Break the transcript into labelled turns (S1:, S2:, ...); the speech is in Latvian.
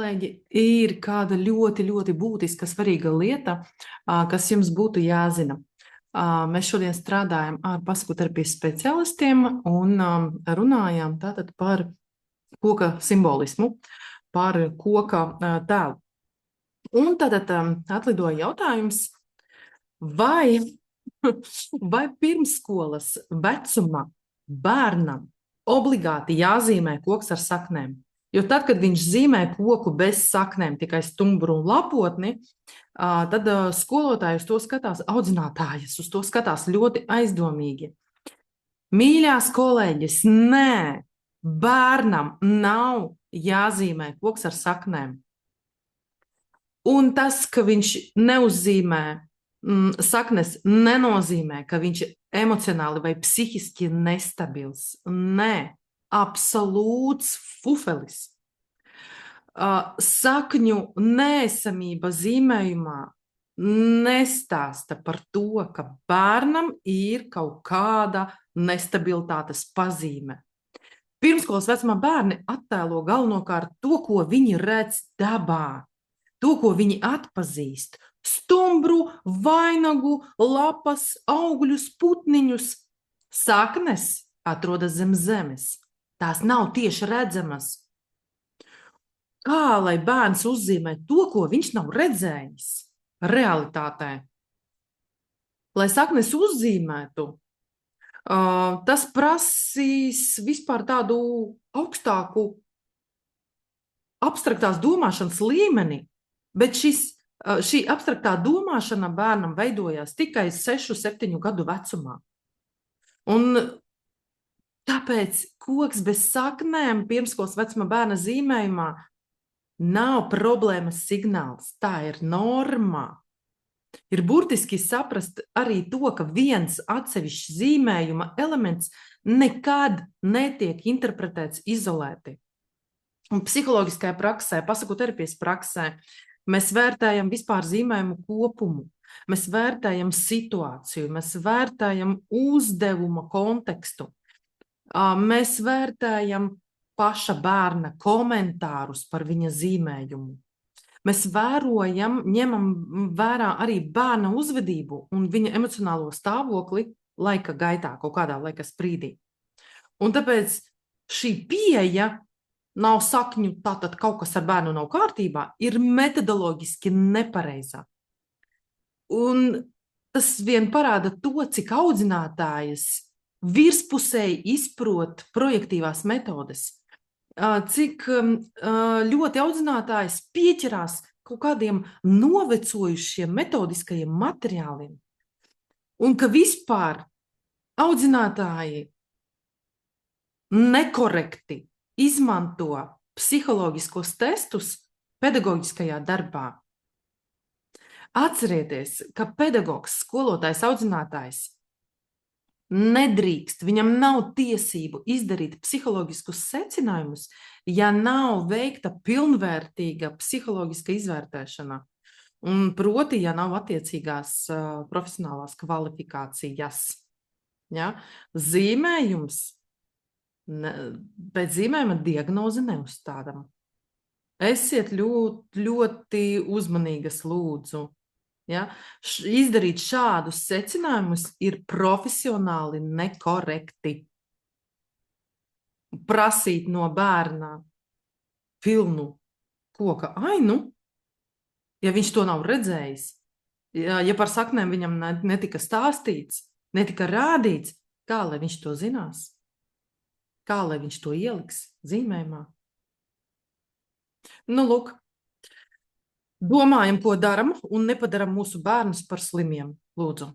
S1: kolēģi, ir kāda ļoti, ļoti būtiska, svarīga lieta, kas jums būtu jāzina. Mēs šodien strādājam ar pasakuterapijas speciālistiem un runājām tātad par koka simbolismu, par koka tēlu. Un tātad atlidoja jautājums, vai pirmsskolas vecumā bērnam obligāti jāzīmē koks ar saknēm? Jo tad, kad viņš zīmē koku bez saknēm, tikai stumbru un lapotni, tad skolotāji uz to skatās, audzinātājas uz to skatās ļoti aizdomīgi. Mīļās kolēģis, nē, bērnam nav jāzīmē koks ar saknēm. Un tas, ka viņš neuzzīmē saknes, nenozīmē, ka viņš ir emocionāli vai psihiski nestabils. Nē, absolūts fufelis. Sakņu neesamība zīmējumā nestāsta par to, ka bērnam ir kaut kāda nestabilitātes pazīme. Pirmskolas vecumā bērni attēlo galvenokārt to, ko viņi redz dabā, to, ko viņi atpazīst. Stumbru, vainagu, lapas, augļus, putniņus. Saknes atrodas zem zemes. Tās nav tieši redzamas. Kā lai bērns uzzīmē to, ko viņš nav redzējis realitātē? Lai saknes uzzīmētu, tas prasīs vispār tādu augstāku abstraktās domāšanas līmeni, bet šī abstraktā domāšana bērnam veidojās tikai 6-7 gadu vecumā. Un tāpēc koks bez saknēm pirmskolas vecuma bērna zīmējumā nav problēmas signāls. Tā ir norma. Ir burtiski saprast arī to, ka viens atsevišķs zīmējuma elements nekad netiek interpretēts izolēti. Un psiholoģiskajā praksē, pasakuterapijas praksē, mēs vērtējam vispār zīmējumu kopumu, mēs vērtējam situāciju, mēs vērtējam uzdevuma kontekstu, mēs vērtējam paša bērna komentārus par viņa zīmējumu. Mēs ņemam vērā arī bērna uzvedību un viņa emocionālo stāvokli laika gaitā, kaut kādā laika sprīdī. Un tāpēc šī pieeja nav sakņu, tātad kaut kas ar bērnu nav kārtībā, ir metodoloģiski nepareizā. Un tas vien parāda to, cik audzinātājas virspusēji izprot projektīvās metodes, cik ļoti audzinātājs pieķerās kaut kādiem novecojušiem metodiskajiem materiāliem. Un ka vispār audzinātāji nekorekti izmanto psiholoģiskos testus pedagoģiskajā darbā. Atcerieties, ka pedagogs, skolotājs, audzinātājs nedrīkst, viņam nav tiesību izdarīt psiholoģiskus secinājumus, ja nav veikta pilnvērtīga psiholoģiska izvērtēšana. Un proti, ja nav attiecīgās profesionālās kvalifikācijas. Ja? Zīmējums, pēc zīmējuma diagnozi neuzstādam. Esiet ļoti uzmanīgas, lūdzu. Ja? Izdarīt šādus secinājumus ir profesionāli nekorekti. Prasīt no bērna pilnu koka ainu, ja viņš to nav redzējis, ja par saknēm viņam netika stāstīts, netika rādīts, kā lai viņš to zinās? Kā lai viņš to ieliks zīmējumā? Nu, lūk. Domājam, ko daram, un nepadaram mūsu bērnus par slimiem. Lūdzu.